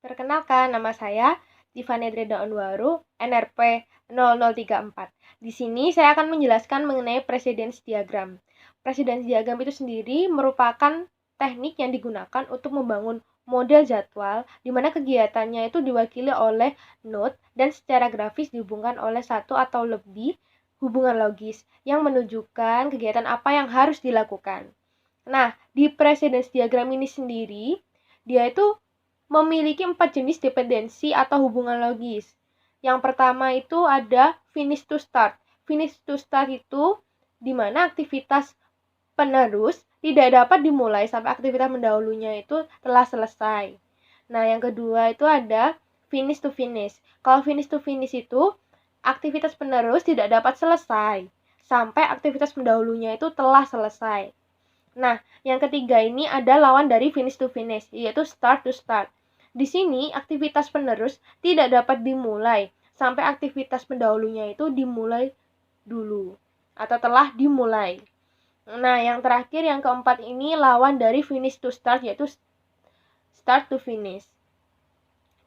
Perkenalkan, nama saya Tiffany Dreda Onwaru, NRP 0034. Di sini saya akan menjelaskan mengenai presence diagram. Presence diagram itu sendiri merupakan teknik yang digunakan untuk membangun model jadwal di mana kegiatannya itu diwakili oleh node dan secara grafis dihubungkan oleh satu atau lebih hubungan logis yang menunjukkan kegiatan apa yang harus dilakukan. Nah, di precedence diagram ini sendiri, dia itu memiliki 4 jenis dependensi atau hubungan logis. Yang pertama itu ada finish to start. Finish to start itu di mana aktivitas penerus tidak dapat dimulai sampai aktivitas mendahulunya itu telah selesai. Nah, yang kedua itu ada finish to finish. Kalau finish to finish itu aktivitas penerus tidak dapat selesai sampai aktivitas pendahulunya itu telah selesai. Nah, yang ketiga ini ada lawan dari finish to finish, yaitu start to start. Di sini, aktivitas penerus tidak dapat dimulai sampai aktivitas pendahulunya itu dimulai dulu atau telah dimulai. Nah, yang terakhir, yang keempat ini lawan dari finish to start, yaitu start to finish.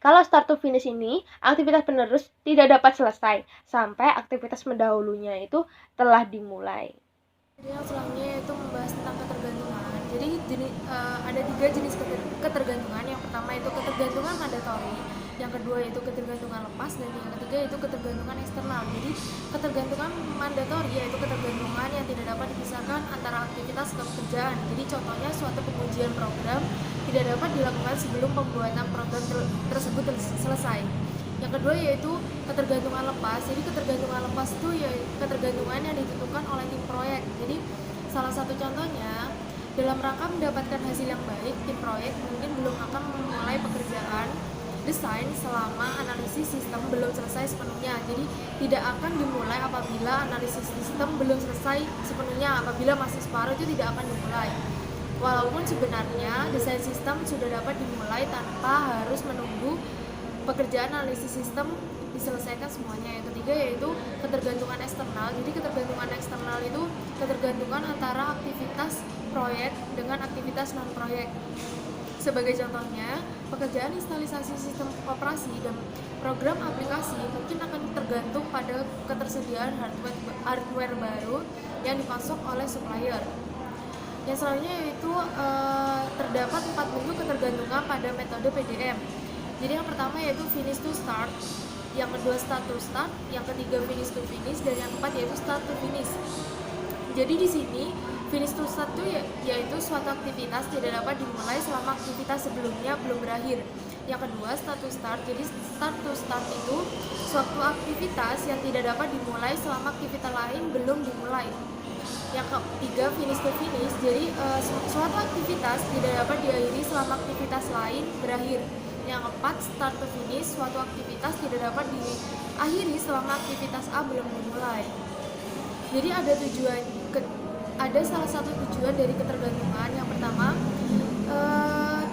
Kalau start to finish ini, aktivitas penerus tidak dapat selesai sampai aktivitas pendahulunya itu telah dimulai. Jadi yang selanjutnya yaitu membahas tentang ketergantungan. Jadi ada 3 jenis ketergantungan. Yang pertama itu ketergantungan mandatori, yang kedua yaitu ketergantungan lepas, dan yang ketiga yaitu ketergantungan eksternal. Jadi ketergantungan mandatori yaitu ketergantungan yang tidak dapat dipisahkan antara aktivitas dan pekerjaan. Jadi contohnya suatu pengujian program tidak dapat dilakukan sebelum pembuatan program tersebut selesai. Yang kedua yaitu ketergantungan lepas. Jadi ketergantungan lepas itu ya ketergantungan yang ditentukan oleh tim proyek. Jadi salah satu contohnya, dalam rangka mendapatkan hasil yang baik, tim proyek mungkin belum akan memulai pekerjaan desain selama analisis sistem belum selesai sepenuhnya. Jadi tidak akan dimulai apabila analisis sistem belum selesai sepenuhnya. Apabila masih separuh itu tidak akan dimulai. Walaupun sebenarnya desain sistem sudah dapat dimulai tanpa harus menunggu pekerjaan analisis sistem diselesaikan semuanya. Yang ketiga yaitu ketergantungan eksternal. Jadi ketergantungan eksternal itu ketergantungan antara aktivitas proyek dengan aktivitas non proyek. Sebagai contohnya, pekerjaan instalisasi sistem operasi dan program aplikasi mungkin akan tergantung pada ketersediaan hardware baru yang dipasok oleh supplier. Yang selanjutnya yaitu terdapat 4 bentuk ketergantungan pada metode PDM. Jadi yang pertama yaitu finish to start, yang kedua start to start, yang ketiga finish to finish, dan yang keempat yaitu start to finish. Jadi di sini finish to start itu yaitu suatu aktivitas tidak dapat dimulai selama aktivitas sebelumnya belum berakhir. Yang kedua start to start, jadi start to start itu suatu aktivitas yang tidak dapat dimulai selama aktivitas lain belum dimulai. Yang ketiga finish to finish, jadi suatu aktivitas tidak dapat diakhiri selama aktivitas lain berakhir. Yang keempat, start to finish, suatu aktivitas tidak dapat diakhiri selama aktivitas A belum dimulai. Jadi ada salah satu tujuan dari ketergantungan. Yang pertama,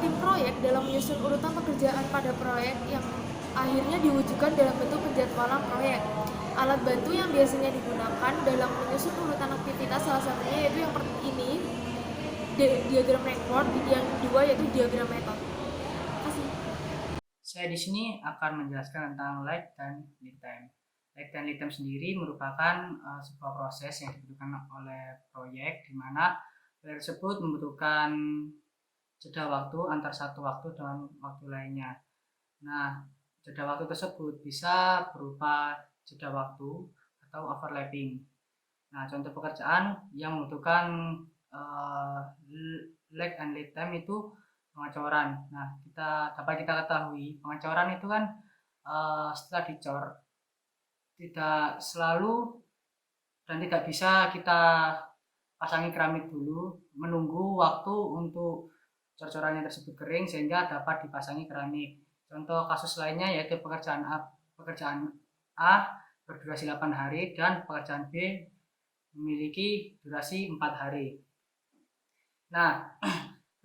tim proyek dalam menyusun urutan pekerjaan pada proyek yang akhirnya diwujudkan dalam bentuk penjadwalan proyek. Alat bantu yang biasanya digunakan dalam menyusun urutan aktivitas salah satunya yaitu yang ini diagram record, yang kedua yaitu diagram metode. Saya di sini akan menjelaskan tentang lag dan lead time. Lag dan lead time sendiri merupakan sebuah proses yang dibutuhkan oleh proyek di mana proyek tersebut membutuhkan jeda waktu antar satu waktu dengan waktu lainnya. Nah, jeda waktu tersebut bisa berupa jeda waktu atau overlapping. Nah, contoh pekerjaan yang membutuhkan lag and lead time itu pengecoran. Nah, dapat kita ketahui pengecoran itu kan setelah dicor tidak selalu dan tidak bisa kita pasangi keramik dulu, menunggu waktu untuk cor-corannya tersebut kering sehingga dapat dipasangi keramik. Contoh kasus lainnya yaitu pekerjaan A berdurasi 8 hari dan pekerjaan B memiliki durasi 4 hari. Nah,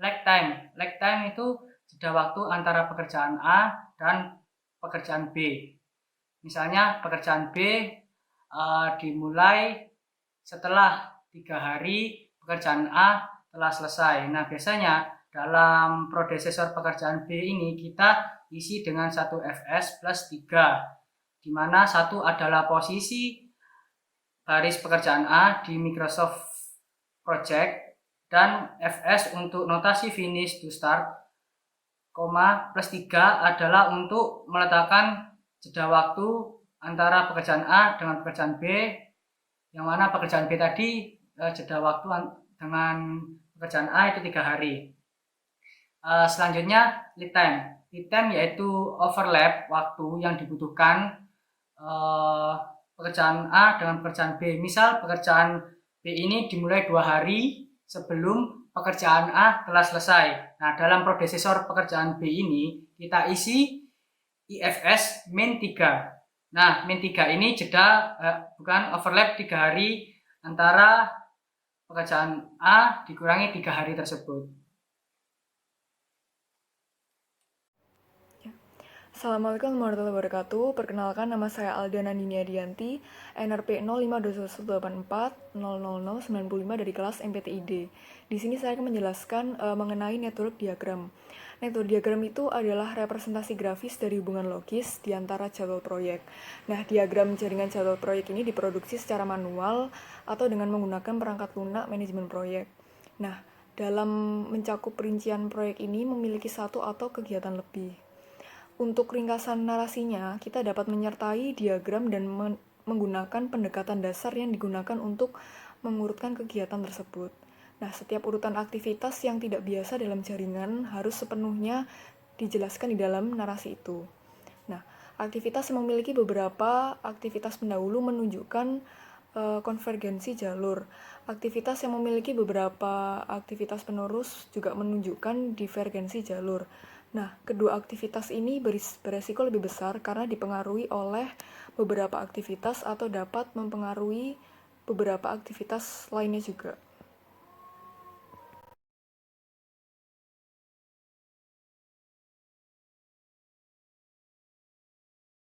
lag time itu jeda waktu antara pekerjaan A dan pekerjaan B. Misalnya pekerjaan B dimulai setelah 3 hari pekerjaan A telah selesai. Nah, biasanya dalam predecessor pekerjaan B ini kita diisi dengan 1 Fs plus 3, di mana 1 adalah posisi baris pekerjaan A di Microsoft Project, dan Fs untuk notasi finish to start, plus 3 adalah untuk meletakkan jeda waktu antara pekerjaan A dengan pekerjaan B, yang mana pekerjaan B tadi jeda waktu dengan pekerjaan A itu 3 hari. Selanjutnya lead time. Lead time yaitu overlap waktu yang dibutuhkan pekerjaan A dengan pekerjaan B. Misal pekerjaan B ini dimulai 2 hari sebelum pekerjaan A telah selesai. Nah, dalam predecessor pekerjaan B ini kita isi IFS min 3. Nah, min 3 ini jeda bukan overlap 3 hari antara pekerjaan A dikurangi 3 hari tersebut. Assalamualaikum warahmatullahi wabarakatuh. Perkenalkan, nama saya Aldana Nini Adianti, NRP 052184000095 dari kelas MPTID. Di sini saya akan menjelaskan mengenai network diagram. Network diagram itu adalah representasi grafis dari hubungan logis di antara jadwal proyek. Nah, diagram jaringan jadwal proyek ini diproduksi secara manual atau dengan menggunakan perangkat lunak manajemen proyek. Nah, dalam mencakup rincian proyek ini memiliki satu atau kegiatan lebih. Untuk ringkasan narasinya, kita dapat menyertai diagram dan menggunakan pendekatan dasar yang digunakan untuk mengurutkan kegiatan tersebut. Nah, setiap urutan aktivitas yang tidak biasa dalam jaringan harus sepenuhnya dijelaskan di dalam narasi itu. Nah, aktivitas yang memiliki beberapa aktivitas pendahulu menunjukkan konvergensi jalur. Aktivitas yang memiliki beberapa aktivitas penerus juga menunjukkan divergensi jalur. Nah, kedua aktivitas ini beresiko lebih besar karena dipengaruhi oleh beberapa aktivitas atau dapat mempengaruhi beberapa aktivitas lainnya juga.